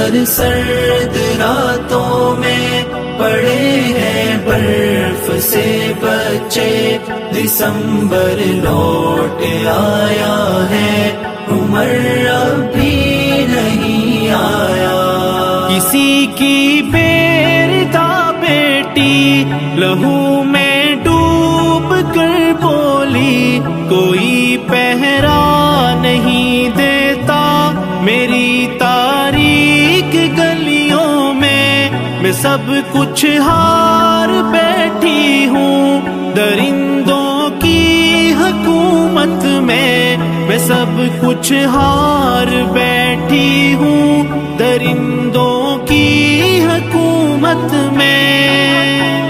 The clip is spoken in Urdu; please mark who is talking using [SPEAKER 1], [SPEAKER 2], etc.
[SPEAKER 1] سرد راتوں میں پڑے ہیں برف سے بچے، دسمبر لوٹ آیا ہے، عمر ابھی نہیں آیا۔
[SPEAKER 2] کسی کی بیرتا بیٹی لہو میں ڈوب کر بولی، کوئی پہرا نہیں دیتا میری تاریک گلیوں میں سب کچھ ہار بیٹھی ہوں درندوں کی حکومت میں سب کچھ ہار بیٹھی ہوں درندوں کی حکومت میں۔